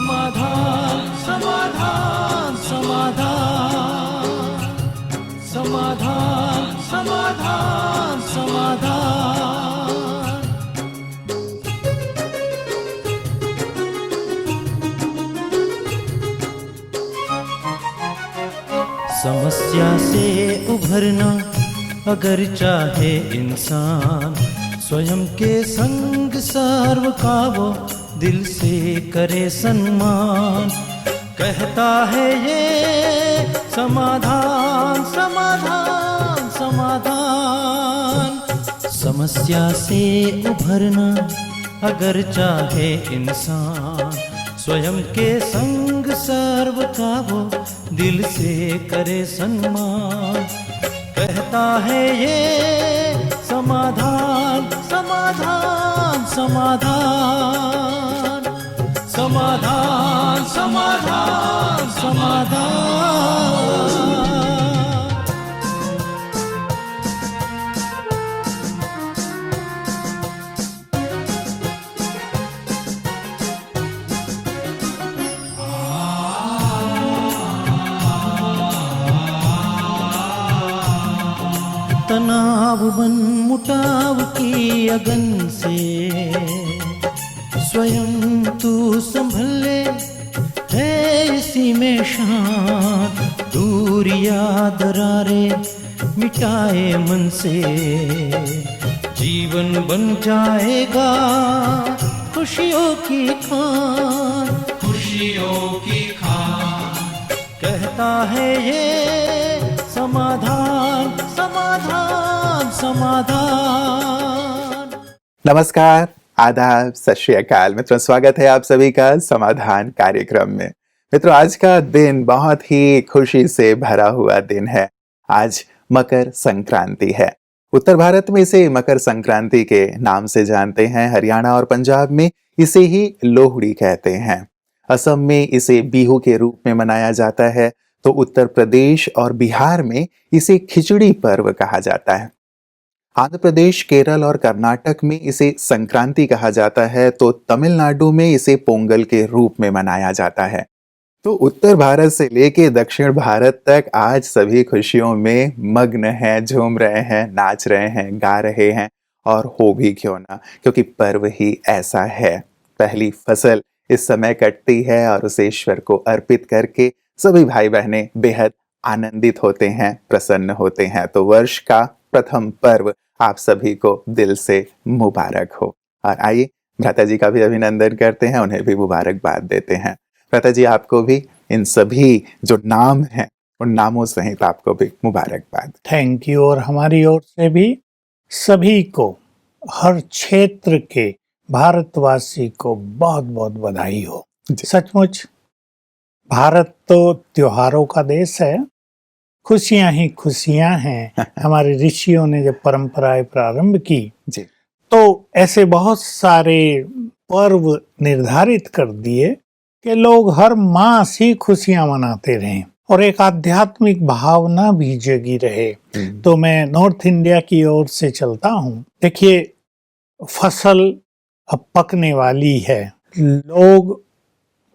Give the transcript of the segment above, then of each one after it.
समाधान समाधान समाधान समाधान समाधान समाधान। समस्या से उभरना अगर चाहे इंसान, स्वयं के संग सर्व का वो दिल से करे सम्मान। कहता है ये समाधान समाधान समाधान। समस्या से उभरना अगर चाहे इंसान, स्वयं के संग सर्व का वो दिल से करे सम्मान। कहता है ये समाधान समाधान समाधान समाधान समाधान समाधान। तनाव बन मुटाव की अगन से स्वयं तू संभल ले, है इसी में शान। दूरियां दरारे मिटाए मन से, जीवन बन जाएगा खुशियों की खान खुशियों की खान। कहता है ये समाधान समाधान समाधान। नमस्कार, आदाब, सत श्री अकाल मित्रों, स्वागत है आप सभी का समाधान कार्यक्रम में। मित्रों, आज का दिन बहुत ही खुशी से भरा हुआ दिन है। आज मकर संक्रांति है। उत्तर भारत में इसे मकर संक्रांति के नाम से जानते हैं। हरियाणा और पंजाब में इसे ही लोहड़ी कहते हैं। असम में इसे बिहू के रूप में मनाया जाता है, तो उत्तर प्रदेश और बिहार में इसे खिचड़ी पर्व कहा जाता है। आंध्र प्रदेश, केरल और कर्नाटक में इसे संक्रांति कहा जाता है, तो तमिलनाडु में इसे पोंगल के रूप में मनाया जाता है। तो उत्तर भारत से लेके दक्षिण भारत तक आज सभी खुशियों में मग्न हैं, झूम रहे हैं, नाच रहे हैं, गा रहे हैं। और हो भी क्यों ना, क्योंकि पर्व ही ऐसा है। पहली फसल इस समय कटती है और उसे ईश्वर को अर्पित करके सभी भाई बहनें बेहद आनंदित होते हैं, प्रसन्न होते हैं। तो वर्ष का प्रथम पर्व आप सभी को दिल से मुबारक हो। और आइए भ्राता जी का भी अभिनंदन करते हैं, उन्हें भी मुबारकबाद देते हैं। भ्राता जी, आपको भी इन सभी जो नाम हैं उन नामों सहित आपको भी मुबारकबाद। Thank you. और हमारी ओर से भी सभी को, हर क्षेत्र के भारतवासी को बहुत बहुत बधाई हो। सचमुच भारत तो त्योहारों का देश है, खुशियां ही खुशियां हैं। हमारे ऋषियों ने जब परंपराएं प्रारंभ की जी, तो ऐसे बहुत सारे पर्व निर्धारित कर दिए कि लोग हर मास ही खुशियां मनाते रहें और एक आध्यात्मिक भावना भी जगी रहे। तो मैं नॉर्थ इंडिया की ओर से चलता हूँ। देखिए, फसल अब पकने वाली है, लोग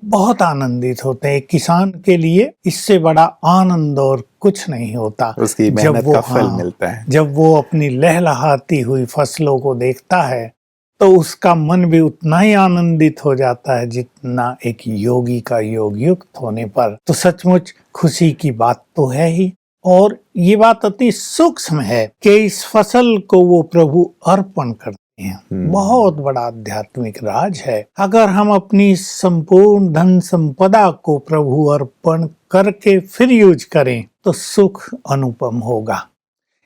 बहुत आनंदित होते हैं। किसान के लिए इससे बड़ा आनंद और कुछ नहीं होता। उसकी मेहनत का फल मिलता है। जब वो अपनी लहलहाती हुई फसलों को देखता है तो उसका मन भी उतना ही आनंदित हो जाता है जितना एक योगी का योग युक्त होने पर। तो सचमुच खुशी की बात तो है ही। और ये बात अति सूक्ष्म है कि इस फसल को वो प्रभु अर्पण करते हैं। बहुत बड़ा आध्यात्मिक राज है। अगर हम अपनी संपूर्ण धन संपदा को प्रभु अर्पण करके फिर यूज करें तो सुख अनुपम होगा।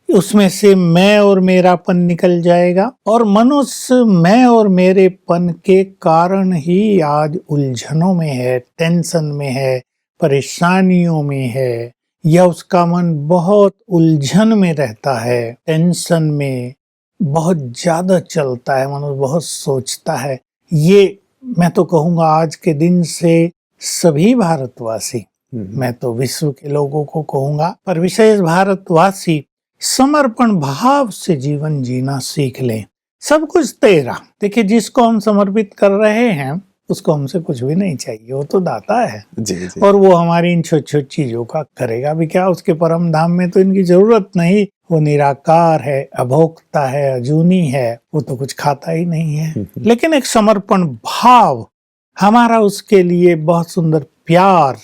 उसमें से मैं और मेरापन निकल जाएगा और मनुष्य मैं और मेरेपन के कारण ही आज उलझनों में है, टेंशन में है, परेशानियों में है, या उसका मन बहुत उलझन में रहता है, टेंशन में बहुत ज्यादा चलता है, मनुष्य बहुत सोचता है। ये मैं तो कहूँगा आज के दिन से सभी भारतवासी, मैं तो विश्व के लोगों को कहूँगा, पर विशेष भारतवासी समर्पण भाव से जीवन जीना सीख लें। सब कुछ तेरा। देखिए, जिसको हम समर्पित कर रहे हैं उसको हमसे कुछ भी नहीं चाहिए, वो तो दाता है। जी जी। और वो हमारी इन छोटी छोटी चीजों का करेगा भी क्या, उसके परम धाम में तो इनकी जरूरत नहीं। वो निराकार है, अभोक्ता है, अजूनी है, वो तो कुछ खाता ही नहीं है। लेकिन एक समर्पण भाव हमारा उसके लिए बहुत सुंदर प्यार,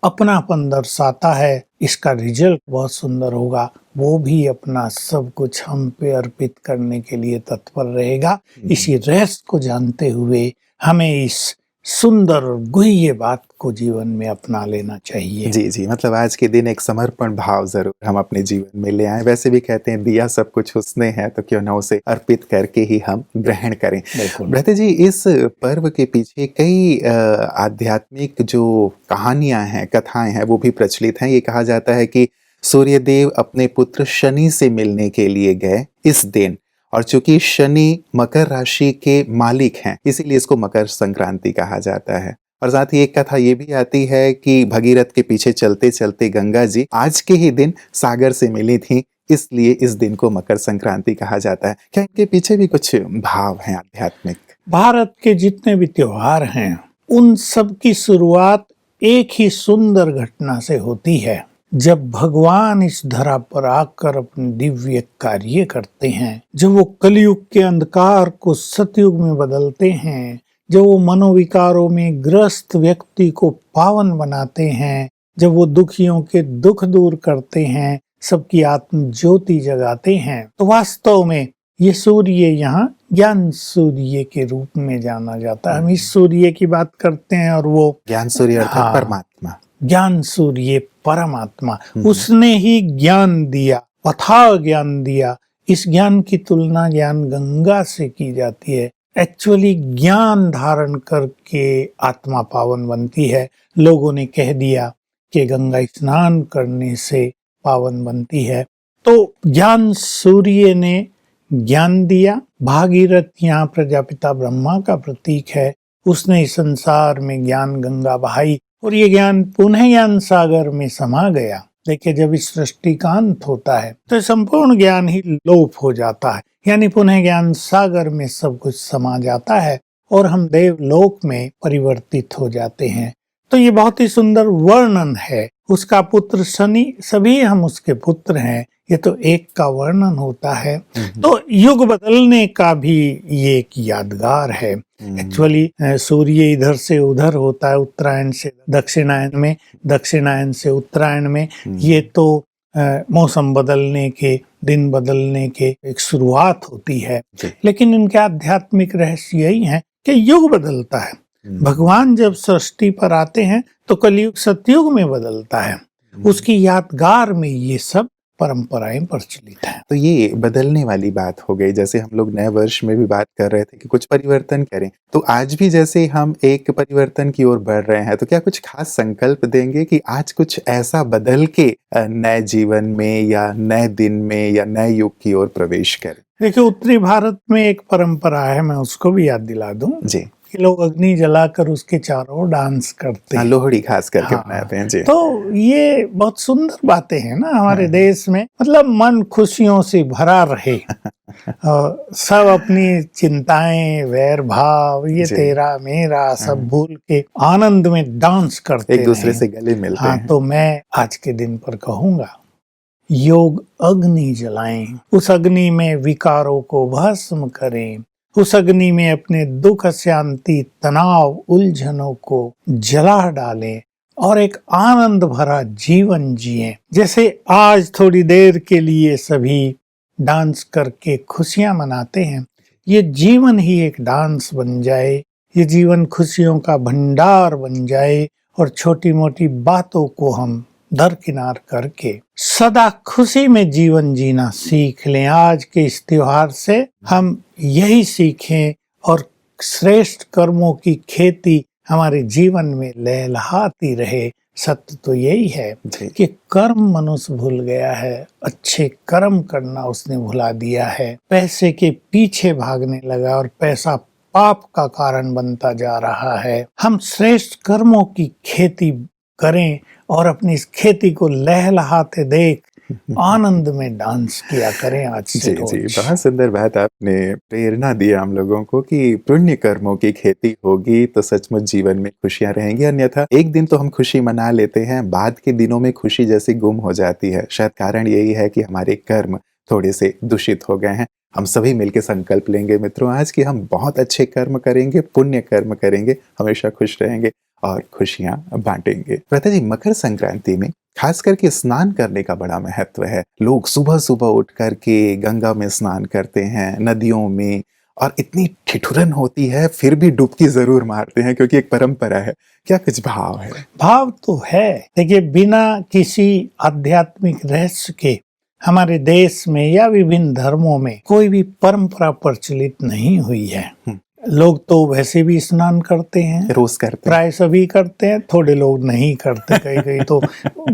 अपनापन दर्शाता है। इसका रिजल्ट बहुत सुंदर होगा। वो भी अपना सब कुछ हम पे अर्पित करने के लिए तत्पर रहेगा। इसी रहस्य को जानते हुए हमें इस सुंदर और गुह्य बात को जीवन में अपना लेना चाहिए। जी जी, मतलब आज के दिन एक समर्पण भाव जरूर हम अपने जीवन में ले आए। वैसे भी कहते हैं दिया सब कुछ उसने है, तो क्यों ना उसे अर्पित करके ही हम ग्रहण करें। भ्राता जी, इस पर्व के पीछे कई आध्यात्मिक जो कहानियां हैं, कथाएं हैं, वो भी प्रचलित हैं। ये कहा जाता है कि सूर्यदेव अपने पुत्र शनि से मिलने के लिए गए इस दिन, और चूंकि शनि मकर राशि के मालिक हैं, इसीलिए इसको मकर संक्रांति कहा जाता है। और साथ ही एक कथा ये भी आती है कि भगीरथ के पीछे चलते चलते गंगा जी आज के ही दिन सागर से मिली थी, इसलिए इस दिन को मकर संक्रांति कहा जाता है। क्या इनके पीछे भी कुछ भाव हैं आध्यात्मिक? भारत के जितने भी त्योहार हैं, उन सब की शुरुआत एक ही सुंदर घटना से होती है। जब भगवान इस धरा पर आकर अपने दिव्य कार्य करते हैं, जब वो कलयुग के अंधकार को सतयुग में बदलते हैं, जब वो मनोविकारों में ग्रस्त व्यक्ति को पावन बनाते हैं, जब वो दुखियों के दुख दूर करते हैं, सबकी आत्म ज्योति जगाते हैं, तो वास्तव में ये सूर्य यहाँ ज्ञान सूर्य के रूप में जाना जाता है। हम इस सूर्य की बात करते हैं, और वो ज्ञान सूर्य अर्थात परमात्मा, ज्ञान सूर्य परमात्मा, उसने ही ज्ञान दिया, अथाह ज्ञान दिया। इस ज्ञान की तुलना ज्ञान गंगा से की जाती है। एक्चुअली ज्ञान धारण करके आत्मा पावन बनती है। लोगों ने कह दिया कि गंगा स्नान करने से पावन बनती है, तो ज्ञान सूर्य ने ज्ञान दिया। भागीरथ यहाँ प्रजापिता ब्रह्मा का प्रतीक है। उसने इस संसार में ज्ञान गंगा बहाई, और ये ज्ञान पुनः ज्ञान सागर में समा गया। देखिए, जब इस सृष्टि का अंत होता है तो संपूर्ण ज्ञान ही लोप हो जाता है, यानी पुनः ज्ञान सागर में सब कुछ समा जाता है और हम देवलोक में परिवर्तित हो जाते हैं। तो ये बहुत ही सुंदर वर्णन है। उसका पुत्र शनि, सभी हम उसके पुत्र हैं, ये तो एक का वर्णन होता है। तो युग बदलने का भी ये एक यादगार है। एक्चुअली सूर्य इधर से उधर होता है, उत्तरायण से दक्षिणायन में, दक्षिणायन से उत्तरायण में। ये तो मौसम बदलने के, दिन बदलने के एक शुरुआत होती है। लेकिन इनके आध्यात्मिक रहस्य यही है कि युग बदलता है। भगवान जब सृष्टि पर आते हैं तो कलयुग सतयुग में बदलता है। उसकी यादगार में ये सब परंपराएं प्रचलित हैं। तो ये बदलने वाली बात हो गई। जैसे हम लोग नए वर्ष में भी बात कर रहे थे कि कुछ परिवर्तन करें, तो आज भी जैसे हम एक परिवर्तन की ओर बढ़ रहे हैं, तो क्या कुछ खास संकल्प देंगे कि आज कुछ ऐसा बदल के नए जीवन में या नए दिन में या नए युग की ओर प्रवेश करें? देखिए, उत्तरी भारत में एक परंपरा है, मैं उसको भी याद दिला दूं जी। लोग अग्नि जलाकर उसके चारों ओर डांस करते हैं। लोहड़ी खास करके मनाते हैं जी। तो ये बहुत सुंदर बातें हैं ना हमारे देश में। मतलब मन खुशियों से भरा रहे, सब अपनी चिंताएं, वैर भाव, ये तेरा मेरा सब भूल के आनंद में डांस करते एक दूसरे से गले मिलते हैं। तो मैं आज के दिन पर कहूंगा, योग अग्नि जलाएं, उस अग्नि में विकारों को भस्म करें, उस अग्नि में अपने दुख, शांति, तनाव, उलझनों को जला डालें और एक आनंद भरा जीवन जिएं। जैसे आज थोड़ी देर के लिए सभी डांस करके खुशियां मनाते हैं, ये जीवन ही एक डांस बन जाए, ये जीवन खुशियों का भंडार बन जाए और छोटी मोटी बातों को हम दरकिनार करके सदा खुशी में जीवन जीना सीख लें। आज के इस त्योहार से हम यही सीखें और श्रेष्ठ कर्मों की खेती हमारे जीवन में लहलहाती रहे। सत्य तो यही है कि कर्म मनुष्य भूल गया है, अच्छे कर्म करना उसने भुला दिया है। पैसे के पीछे भागने लगा और पैसा पाप का कारण बनता जा रहा है। हम श्रेष्ठ कर्मों की खेती करें और अपनी इस खेती को लहलहाते देख आनंद में डांस किया करें आज से जी रोज। जी, बहुत सुंदर बात आपने प्रेरणा दी हम लोगों को कि पुण्य कर्मों की खेती होगी तो सचमुच जीवन में खुशियां रहेंगी, अन्यथा एक दिन तो हम खुशी मना लेते हैं, बाद के दिनों में खुशी जैसी गुम हो जाती है। शायद कारण यही है कि हमारे कर्म थोड़े से दूषित हो गए हैं। हम सभी मिलकर संकल्प लेंगे मित्रों आज कि हम बहुत अच्छे कर्म करेंगे, पुण्य कर्म करेंगे, हमेशा खुश रहेंगे और खुशियां बांटेंगे। प्रथा जी, मकर संक्रांति में खास करके स्नान करने का बड़ा महत्व है। लोग सुबह सुबह उठ करके गंगा में स्नान करते हैं, नदियों में, और इतनी ठिठुरन होती है फिर भी डुबकी जरूर मारते हैं क्योंकि एक परंपरा है। क्या कुछ भाव है? भाव तो है। देखिए, बिना किसी आध्यात्मिक रहस्य के हमारे देश में या विभिन्न धर्मों में कोई भी परंपरा प्रचलित नहीं हुई है। लोग तो वैसे भी स्नान करते हैं, रोज करते हैं। प्राय सभी करते हैं, थोड़े लोग नहीं करते। कई कई तो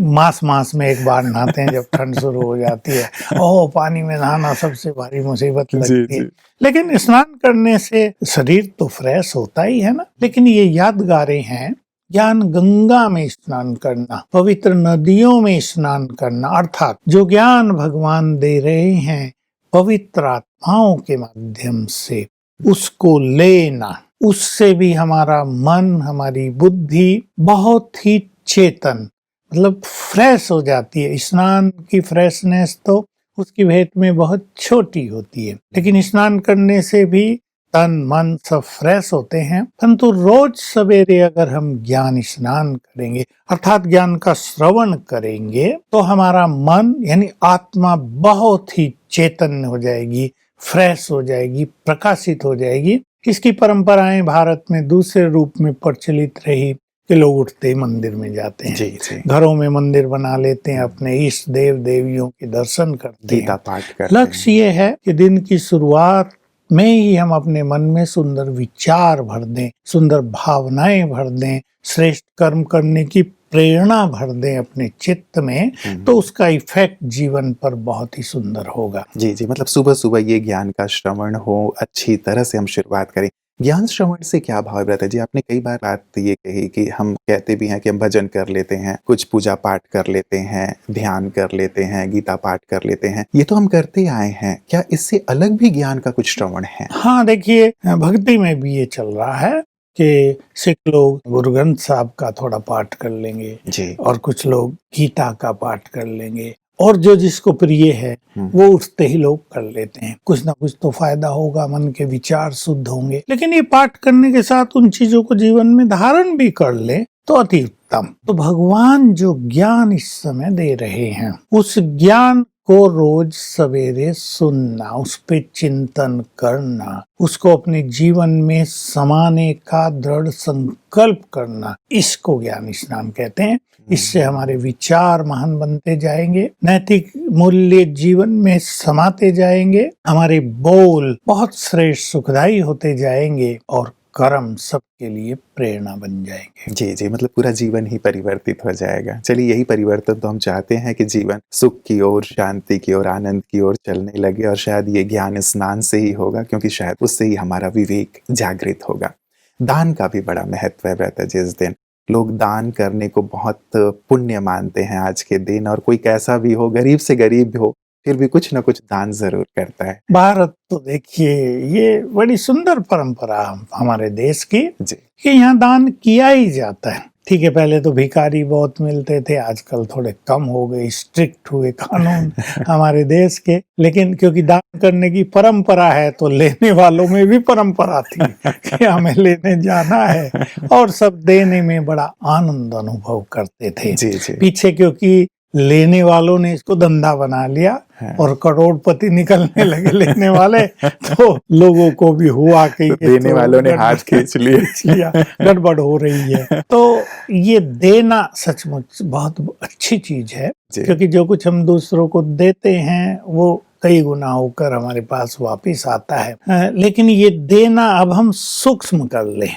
मास में एक बार नहाते हैं जब ठंड शुरू हो जाती है। ओह, पानी में नहाना सबसे भारी मुसीबत लगती है। लेकिन स्नान करने से शरीर तो फ्रेश होता ही है ना। लेकिन ये यादगारें हैं। ज्ञान गंगा में स्नान करना, पवित्र नदियों में स्नान करना, अर्थात जो ज्ञान भगवान दे रहे हैं पवित्र आत्माओं के माध्यम से, उसको लेना, उससे भी हमारा मन, हमारी बुद्धि बहुत ही चेतन, मतलब फ्रेश हो जाती है। स्नान की फ्रेशनेस तो उसकी भेंट में बहुत छोटी होती है, लेकिन स्नान करने से भी तन मन सब फ्रेश होते हैं। परंतु रोज सवेरे अगर हम ज्ञान स्नान करेंगे, अर्थात ज्ञान का श्रवण करेंगे, तो हमारा मन यानी आत्मा बहुत ही चैतन्य हो जाएगी, फ्रेश हो जाएगी, प्रकाशित हो जाएगी। इसकी परंपराएं भारत में दूसरे रूप में प्रचलित रही कि लोग उठते ही मंदिर में जाते हैं, जी। घरों में मंदिर बना लेते हैं, अपने इष्ट देव देवियों के दर्शन करते हैं, गीता पाठ करते हैं। लक्ष्य ये है कि दिन की शुरुआत में ही हम अपने मन में सुंदर विचार भर दें, सुंदर भावनाएं भर दें, श्रेष्ठ कर्म करने की प्रेरणा भर दें अपने चित्त में, तो उसका इफेक्ट जीवन पर बहुत ही सुंदर होगा। जी, मतलब सुबह सुबह ये ज्ञान का श्रवण हो, अच्छी तरह से हम शुरुआत करें। ज्ञान श्रवण से क्या भाव रहता है जी? आपने कई बार बात ये कही कि हम कहते भी हैं कि हम भजन कर लेते हैं, कुछ पूजा पाठ कर लेते हैं, ध्यान कर लेते हैं, गीता पाठ कर लेते हैं, ये तो हम करते आए हैं। क्या इससे अलग भी ज्ञान का कुछ श्रवण है? हाँ, देखिए, भक्ति में भी ये चल रहा है कि सिख लोग गुरु ग्रंथ साहब का थोड़ा पाठ कर लेंगे जी। और कुछ लोग गीता का पाठ कर लेंगे, और जो जिसको प्रिय है वो उठते ही लोग कर लेते हैं। कुछ ना कुछ तो फायदा होगा, मन के विचार शुद्ध होंगे। लेकिन ये पाठ करने के साथ उन चीजों को जीवन में धारण भी कर ले तो अति उत्तम। तो भगवान जो ज्ञान इस समय दे रहे हैं, उस ज्ञान को रोज सवेरे सुनना, उस पे चिंतन करना, उसको अपने जीवन में समाने का दृढ़ संकल्प करना, इसको ज्ञान स्नान कहते हैं। इससे हमारे विचार महान बनते जाएंगे, नैतिक मूल्य जीवन में समाते जाएंगे, हमारे बोल बहुत श्रेष्ठ सुखदायी होते जाएंगे और कर्म सबके लिए प्रेरणा बन जाएंगे। जी, मतलब पूरा जीवन ही परिवर्तित हो जाएगा। चलिए, यही परिवर्तन तो हम चाहते हैं कि जीवन सुख की ओर, शांति की ओर, आनंद की ओर चलने लगे, और शायद ये ज्ञान स्नान से ही होगा, क्योंकि शायद उससे ही हमारा विवेक जागृत होगा। दान का भी बड़ा महत्व है रहता है। जिस दिन लोग दान करने को बहुत पुण्य मानते हैं आज के दिन, और कोई कैसा भी हो, गरीब से गरीब भी हो, फिर भी कुछ न कुछ दान जरूर करता है। भारत तो देखिए, ये बड़ी सुंदर परंपरा हमारे देश की जी। कि यहाँ दान किया ही जाता है। ठीक है, पहले तो भिखारी बहुत मिलते थे, आजकल थोड़े कम हो गए, स्ट्रिक्ट हुए कानून हमारे देश के। लेकिन क्योंकि दान करने की परंपरा है तो लेने वालों में भी परंपरा थी कि हमें लेने जाना है, और सब देने में बड़ा आनंद अनुभव करते थे। जी। पीछे क्योंकि लेने वालों ने इसको धंधा बना लिया और करोड़पति निकलने लगे लेने वाले, तो लोगों को भी हुआ कि तो देने वालों ने हाथ खींच लिया, गड़बड़ हो रही है। तो ये देना सचमुच बहुत अच्छी चीज है, क्योंकि जो कुछ हम दूसरों को देते हैं वो कई गुना होकर हमारे पास वापस आता है। लेकिन ये देना अब हम सूक्ष्म कर लें।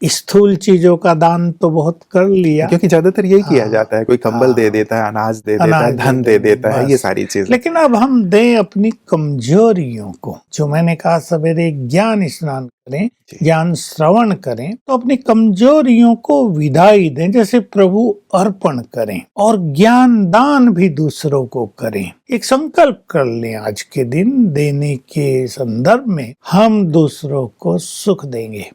स्थूल चीजों का दान तो बहुत कर लिया, क्योंकि ज्यादातर यही किया जाता है, कोई कंबल दे हाँ। देता है, अनाज दे देता है, अनाज धन दे देता है, बस। ये सारी चीजें। लेकिन अब हम दें अपनी कमजोरियों को, जो मैंने कहा सवेरे ज्ञान स्नान करें, ज्ञान श्रवण करें, तो अपनी कमजोरियों को विदाई दें, जैसे प्रभु अर्पण करें, और ज्ञान दान भी दूसरों को करें। एक संकल्प कर लें आज के दिन, देने के संदर्भ में हम दूसरों को सुख देंगे।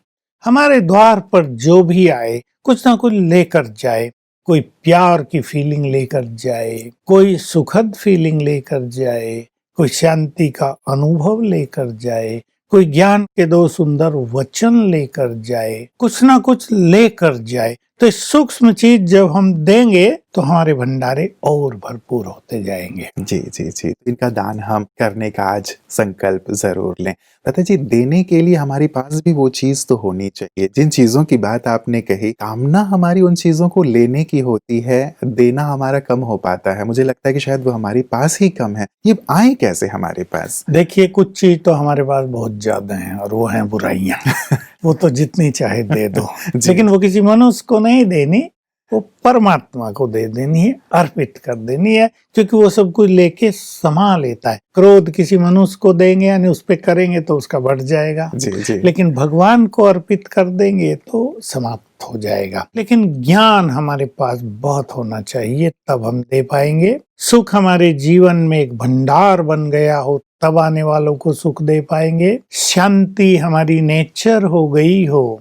हमारे द्वार पर जो भी आए कुछ ना कुछ लेकर जाए, कोई प्यार की फीलिंग लेकर जाए, कोई सुखद फीलिंग लेकर जाए, कोई शांति का अनुभव लेकर जाए, कोई ज्ञान के दो सुंदर वचन लेकर जाए, कुछ ना कुछ लेकर जाए। तो इस सूक्ष्म चीज जब हम देंगे तो हमारे भंडारे और भरपूर होते जाएंगे। जी जी जी, इनका दान हम करने का आज संकल्प जरूर लें। पता जी, देने के लिए हमारे पास भी वो चीज तो होनी चाहिए। जिन चीजों की बात आपने कही, कामना हमारी उन चीजों को लेने की होती है, देना हमारा कम हो पाता है। मुझे लगता है कि शायद वो हमारे पास ही कम है। ये आए कैसे हमारे पास? देखिए, कुछ चीज तो हमारे पास बहुत ज्यादा है, और वो है बुराइयां। वो तो जितनी चाहे दे दो, लेकिन वो किसी मनुष्य को नहीं देनी, वो परमात्मा को दे देनी है, अर्पित कर देनी है, क्योंकि वो सब कुछ लेके समा लेता है। क्रोध किसी मनुष्य को देंगे यानी उस पे करेंगे तो उसका बढ़ जाएगा, जी जी। लेकिन भगवान को अर्पित कर देंगे तो समाप्त हो जाएगा। लेकिन ज्ञान हमारे पास बहुत होना चाहिए, तब हम दे पाएंगे। सुख हमारे जीवन में एक भंडार बन गया हो, तब आने वालों को सुख दे पाएंगे। शांति हमारी नेचर हो गई हो,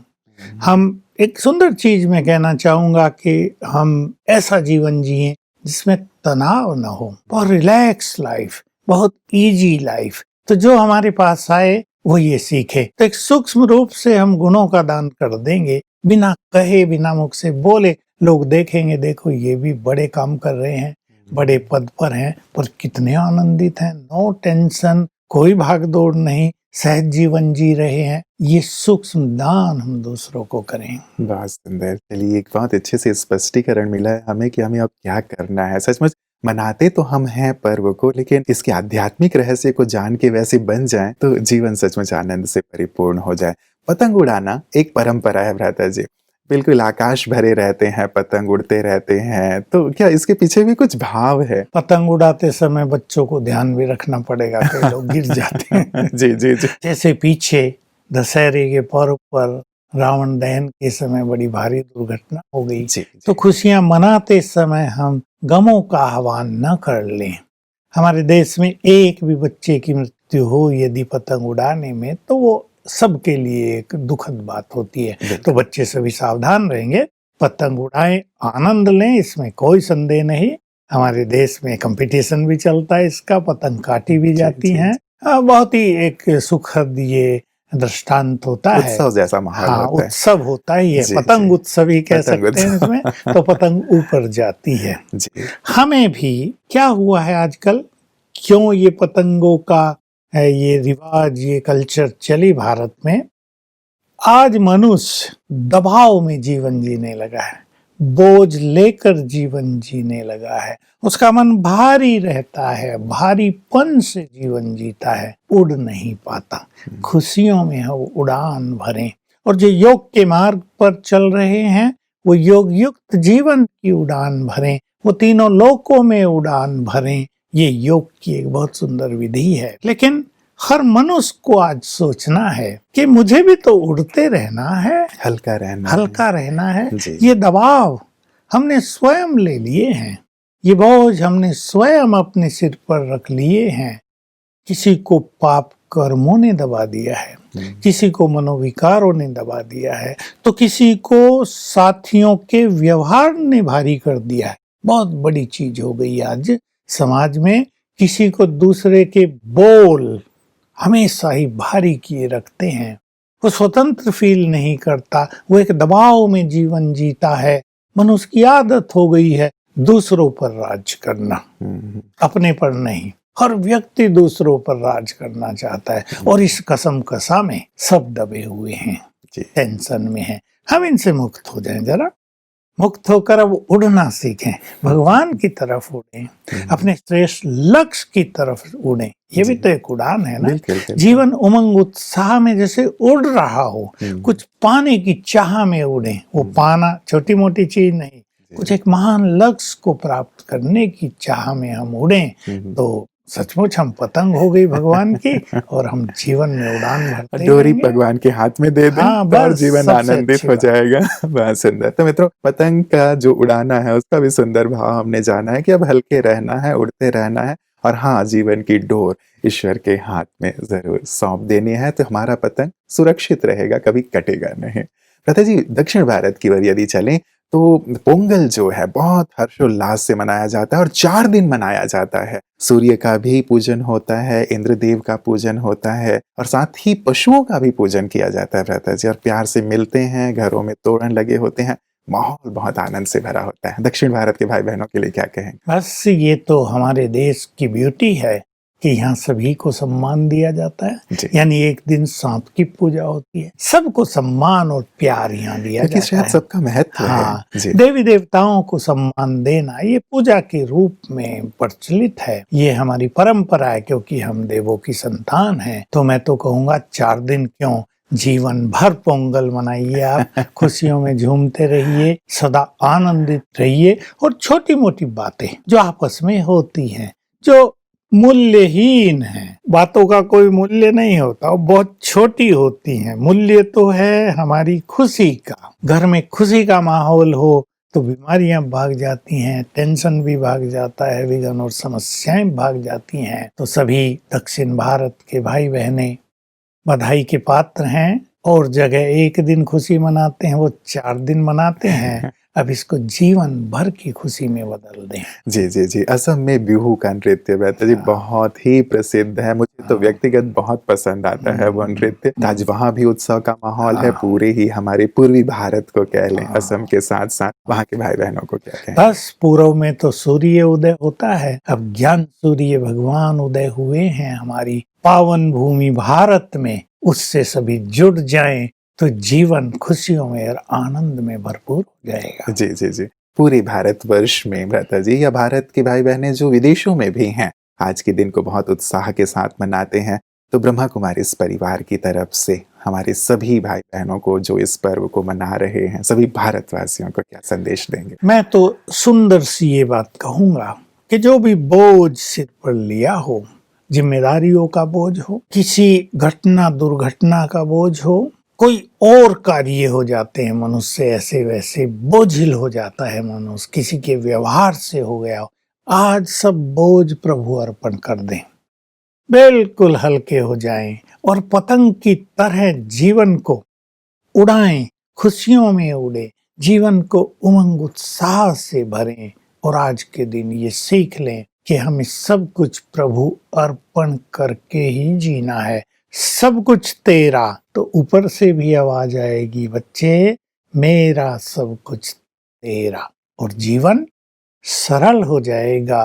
हम एक सुंदर चीज मैं कहना चाहूंगा कि हम ऐसा जीवन जिए जिसमें तनाव न हो, बहुत रिलैक्स लाइफ, बहुत इजी लाइफ। तो जो हमारे पास आए वो ये सीखे। तो एक सूक्ष्म रूप से हम गुणों का दान कर देंगे, बिना कहे, बिना मुख से बोले। लोग देखेंगे, देखो ये भी बड़े काम कर रहे हैं, बड़े पद पर हैं, पर कितने आनंदित हैं, नो टेंशन, कोई भाग दौड़ नहीं, सहज जीवन जी रहे हैं। ये सूक्ष्म दान हम दूसरों को करें। बहुत सुंदर। चलिए, एक बहुत अच्छे से स्पष्टीकरण मिला है हमें कि हमें अब क्या करना है। सचमुच मनाते तो हम हैं पर्व को, लेकिन इसके आध्यात्मिक रहस्य को जान के वैसे बन जाएं तो जीवन सचमुच आनंद से परिपूर्ण हो जाए। पतंग उड़ाना एक परंपरा है भ्राता जी, बिल्कुल आकाश भरे रहते हैं, पतंग उड़ते रहते हैं, तो क्या इसके पीछे भी कुछ भाव है? पतंग उड़ाते समय बच्चों को ध्यान भी रखना पड़ेगा, कई लोग गिर जाते हैं। जी जी जी। जैसे पीछे दशहरे के पर्व पर रावण दहन के समय बड़ी भारी दुर्घटना हो गई, जी, तो खुशियां मनाते समय हम गमों का आह्वान न कर लें। हमारे देश में एक भी बच्चे की मृत्यु हो यदि पतंग उड़ाने में, तो वो सबके लिए एक दुखद बात होती है। तो बच्चे सभी सावधान रहेंगे, पतंग उड़ाएं, आनंद लें, इसमें कोई संदेह नहीं। हमारे देश में कंपटीशन भी चलता है इसका, पतंग काटी भी जाती हैं। बहुत ही एक सुखद ये दृष्टांत होता है, उत्सव जैसा माहौल हाँ, होता है। उत्सव होता ही है, जी, पतंग जी। उत्सव ही कह पतंग सकते हैं उत्सव। इसमें। तो पतंग ऊपर जाती है। जी हमें भी क्या हुआ है आजकल, क्यों ये पतंगों का ये रिवाज, ये कल्चर चली भारत में, आज मनुष्य दबाव में जीवन जीने लगा है, बोझ लेकर जीवन जीने लगा है, उसका मन भारी रहता है, भारीपन से जीवन जीता है, उड़ नहीं पाता। खुशियों में हम उड़ान भरें, और जो योग के मार्ग पर चल रहे हैं वो योग युक्त जीवन की उड़ान भरें, वो तीनों लोकों में उड़ान भरें। ये योग की एक बहुत सुंदर विधि है। लेकिन हर मनुष्य को आज सोचना है कि मुझे भी तो उड़ते रहना है, हल्का रहना, हल्का रहना है। जी। ये दबाव हमने स्वयं ले लिए हैं, ये बोझ हमने स्वयं अपने सिर पर रख लिए हैं। किसी को पाप कर्मों ने दबा दिया है, किसी को मनोविकारों ने दबा दिया है, तो किसी को साथियों के व्यवहार ने भारी कर दिया है। बहुत बड़ी चीज हो गई आज समाज में। किसी को दूसरे के बोल हमेशा ही भारी किए रखते हैं, वो स्वतंत्र फील नहीं करता, वो एक दबाव में जीवन जीता है। मनुष्य की आदत हो गई है दूसरों पर राज करना, अपने पर नहीं। हर व्यक्ति दूसरों पर राज करना चाहता है, और इस कसम कसा में सब दबे हुए हैं, टेंशन में हैं। हम इनसे मुक्त हो जाएं जरा। मुक्त होकर अब उड़ना सीखें, भगवान की तरफ उड़ें, अपने श्रेष्ठ लक्ष्य की तरफ उड़ें। ये भी जी। तो एक उड़ान है ना। बिल्कुल, बिल्कुल। जीवन उमंग उत्साह में जैसे उड़ रहा हो, कुछ पाने की चाह में उड़ें। वो पाना छोटी मोटी चीज नहीं, कुछ एक महान लक्ष्य को प्राप्त करने की चाह में हम उड़ें तो सचमुच हम पतंग हो गई भगवान की और हम जीवन में उड़ान भरते डोरी रहेंगे। भगवान के हाथ में दे दें हाँ, तो और बस जीवन सबसे आनंदित अच्छी हो बात। जाएगा। बहुत सुंदर। तो मित्रों, पतंग का जो उड़ाना है उसका भी सुंदर भाव हमने जाना है कि अब हल्के रहना है, उड़ते रहना है, और हाँ, जीवन की डोर ईश्वर के हाथ में जरूर सौंप देनी है तो हमारा पतंग सुरक्षित रहेगा, कभी कटेगा नहीं। प्रथा जी, दक्षिण भारत की ओर यदि चलें तो पोंगल जो है बहुत हर्षोल्लास से मनाया जाता है और 4 दिन मनाया जाता है। सूर्य का भी पूजन होता है, इंद्रदेव का पूजन होता है और साथ ही पशुओं का भी पूजन किया जाता है प्रथा जी, और प्यार से मिलते हैं, घरों में तोरण लगे होते हैं, माहौल बहुत आनंद से भरा होता है। दक्षिण भारत के भाई बहनों के लिए क्या कहेंगे? बस ये तो हमारे देश की ब्यूटी है कि यहाँ सभी को सम्मान दिया जाता है। जी। यानी एक दिन सांप की पूजा होती है, सबको सम्मान और प्यार यहाँ दिया क्योंकि जाता शायद है। सबका महत्व हाँ, है। जी। देवी देवताओं को सम्मान देना ये पूजा के रूप में प्रचलित है, ये हमारी परंपरा है क्योंकि हम देवों की संतान हैं। तो मैं तो कहूँगा 4 दिन क्यों, जीवन भर पोंगल मनाइए आप, खुशियों में झूमते रहिए, सदा आनंदित रहिए और छोटी मोटी बातें जो आपस में होती हैं, जो मूल्यहीन है, बातों का कोई मूल्य नहीं होता, वो बहुत छोटी होती हैं। मूल्य तो है हमारी खुशी का। घर में खुशी का माहौल हो तो बीमारियां भाग जाती हैं, टेंशन भी भाग जाता है, विघ्न और समस्याएं भाग जाती हैं। तो सभी दक्षिण भारत के भाई बहनें बधाई के पात्र हैं और जगह एक दिन खुशी मनाते हैं वो 4 दिन मनाते हैं। अब इसको जीवन भर की खुशी में बदल दें। जी, जी, जी। असम में बिहू का नृत्य बेहतर जी बहुत ही प्रसिद्ध है। मुझे तो व्यक्तिगत बहुत पसंद आता है वो नृत्य। आज वहाँ भी उत्सव का माहौल है, पूरे ही हमारे पूर्वी भारत को कह लें, असम के साथ-साथ वहाँ के भाई-बहनों को क्या कहें? बस पूर्व में तो सूर्य उदय होता है, अब ज्ञान सूर्य भगवान उदय हुए हैं हमारी पावन भूमि भारत में, उससे सभी जुड़ जाएं तो जीवन खुशियों में और आनंद में भरपूर हो जाएगा। जी, जी, जी। पूरे भारतवर्ष में भ्राता जी या भारत के भाई-बहनें जो विदेशों में भी हैं, आज के दिन को बहुत उत्साह के साथ मनाते हैं। तो ब्रह्मा कुमारी इस परिवार की तरफ से हमारे सभी भाई-बहनों को जो इस पर्व को मना रहे हैं, सभी भारतवासियों को क्या संदेश देंगे? मैं तो सुंदर सी ये बात कहूंगा कि जो भी बोझ सिर पर लिया हो, जिम्मेदारियों का बोझ हो, किसी घटना दुर्घटना का बोझ हो, कोई और कार्य हो जाते हैं मनुष्य ऐसे वैसे, बोझिल हो जाता है मनुष्य, किसी के व्यवहार से हो गया हो, आज सब बोझ प्रभु अर्पण कर दें, बिल्कुल हल्के हो जाएं और पतंग की तरह जीवन को उड़ाएं, खुशियों में उड़े, जीवन को उमंग उत्साह से भरें और आज के दिन ये सीख लें कि हमें सब कुछ प्रभु अर्पण करके ही जीना है। सब कुछ तेरा, तो ऊपर से भी आवाज आएगी, बच्चे मेरा सब कुछ तेरा, और जीवन सरल हो जाएगा।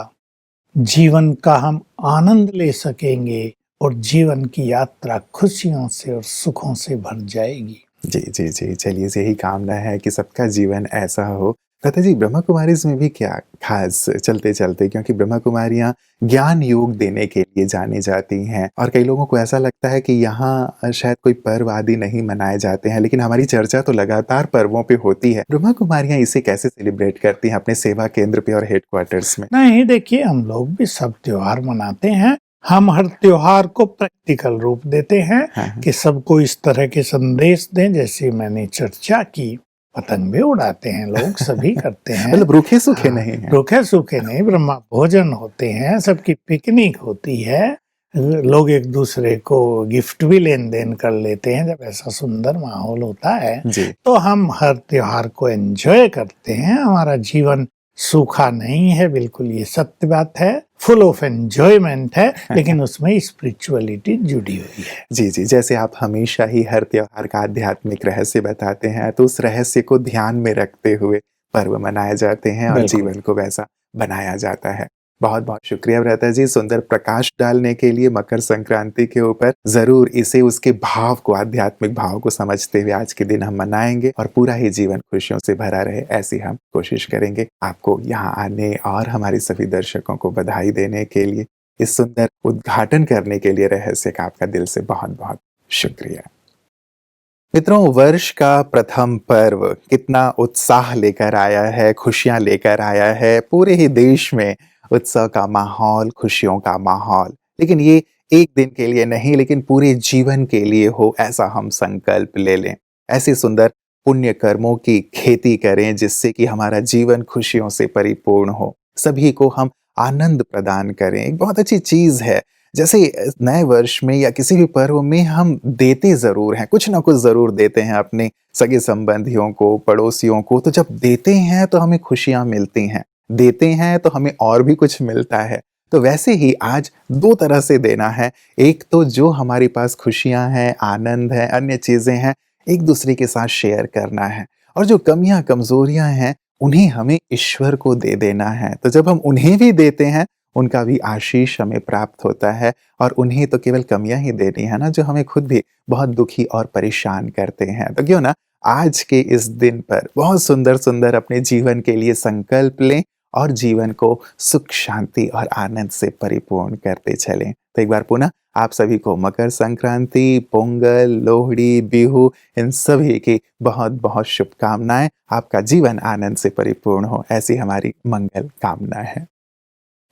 जीवन का हम आनंद ले सकेंगे और जीवन की यात्रा खुशियों से और सुखों से भर जाएगी। जी, जी, जी। चलिए यही कामना है कि सबका जीवन ऐसा हो। भ्राता जी, ब्रह्मा कुमारीज़ में भी क्या ख़ास चलते-चलते, क्योंकि ब्रह्मा कुमारियाँ ज्ञान योग देने के लिए जानी जाती हैं और कई लोगों को ऐसा लगता है कि यहाँ शायद कोई पर्व आदि नहीं मनाए जाते हैं, लेकिन हमारी चर्चा तो लगातार पर्वों पे होती है। ब्रह्मा कुमारियाँ इसे कैसे सेलिब्रेट करती हैं अपने सेवा केंद्र पे और हेडक्वार्टर्स में? नहीं, देखिए हम लोग भी सब त्योहार मनाते हैं, हम हर त्योहार को प्रैक्टिकल रूप देते हैं हाँ, हाँ। कि सबको इस तरह के संदेश दें जैसे मैंने चर्चा की। पतंग भी उड़ाते हैं लोग, सभी करते हैं, मतलब रूखे-सूखे नहीं हैं। रूखे सूखे नहीं, ब्रह्मा भोजन होते हैं, सबकी पिकनिक होती है, लोग एक दूसरे को गिफ्ट भी लेन देन कर लेते हैं जब ऐसा सुंदर माहौल होता है। जी। तो हम हर त्योहार को एंजॉय करते हैं। हमारा जीवन सूखा नहीं है, बिल्कुल ये सत्य बात है, फुल ऑफ एंजॉयमेंट है, लेकिन उसमें स्पिरिचुअलिटी जुड़ी हुई है। जी, जी। जैसे आप हमेशा ही हर त्योहार का आध्यात्मिक रहस्य बताते हैं, तो उस रहस्य को ध्यान में रखते हुए पर्व मनाए जाते हैं और बिल्कुल। जीवन को वैसा बनाया जाता है। बहुत बहुत शुक्रिया भ्राता जी, सुंदर प्रकाश डालने के लिए मकर संक्रांति के ऊपर। जरूर इसे उसके भाव को, आध्यात्मिक भाव को समझते हुए आज के दिन हम मनाएंगे और पूरा ही जीवन खुशियों से भरा रहे, ऐसी हम कोशिश करेंगे। आपको यहाँ आने और हमारे सभी दर्शकों को बधाई देने के लिए, इस सुंदर उद्घाटन करने के लिए रहस्य का आपका दिल से बहुत बहुत शुक्रिया। मित्रों, वर्ष का प्रथम पर्व कितना उत्साह लेकर आया है, खुशियां लेकर आया है। पूरे ही देश में उत्सव का माहौल, खुशियों का माहौल। लेकिन ये एक दिन के लिए नहीं, लेकिन पूरे जीवन के लिए हो, ऐसा हम संकल्प ले लें। ऐसे सुंदर पुण्य कर्मों की खेती करें जिससे कि हमारा जीवन खुशियों से परिपूर्ण हो, सभी को हम आनंद प्रदान करें। एक बहुत अच्छी चीज है, जैसे नए वर्ष में या किसी भी पर्व में हम देते जरूर हैं, कुछ ना कुछ जरूर देते हैं अपने सगे संबंधियों को, पड़ोसियों को। तो जब देते हैं तो हमें खुशियां मिलती हैं, देते हैं तो हमें और भी कुछ मिलता है। तो वैसे ही आज दो तरह से देना है। एक तो जो हमारे पास खुशियां हैं, आनंद है, अन्य चीजें हैं, एक दूसरे के साथ शेयर करना है। और जो कमियां, कमजोरियां हैं, उन्हें हमें ईश्वर को दे देना है। तो जब हम उन्हें भी देते हैं, उनका भी आशीष हमें प्राप्त होता है। और उन्हें तो केवल कमियां ही देनी है ना, जो हमें खुद भी बहुत दुखी और परेशान करते हैं। तो क्यों ना आज के इस दिन पर बहुत सुंदर सुंदर अपने जीवन के लिए संकल्प लें और जीवन को सुख, शांति और आनंद से परिपूर्ण करते चलें। तो एक बार पुनः आप सभी को मकर संक्रांति, पोंगल, लोहड़ी, बिहू, इन सभी की बहुत बहुत शुभकामनाएं। आपका जीवन आनंद से परिपूर्ण हो, ऐसी हमारी मंगल कामना है।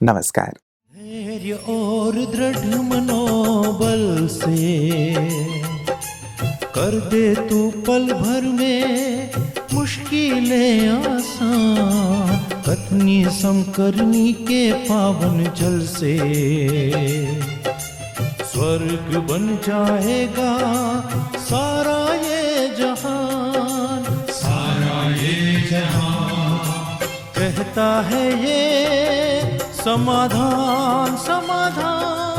नमस्कार। धैर्य और दृढ़ मनोबल से कर दे तू पल भर में मुश्किलें आसान। कथनी समकरनी के पावन जल से स्वर्ग बन जाएगा सारा ये जहान, सारा ये जहान। कहता है ये समाधान, समाधान।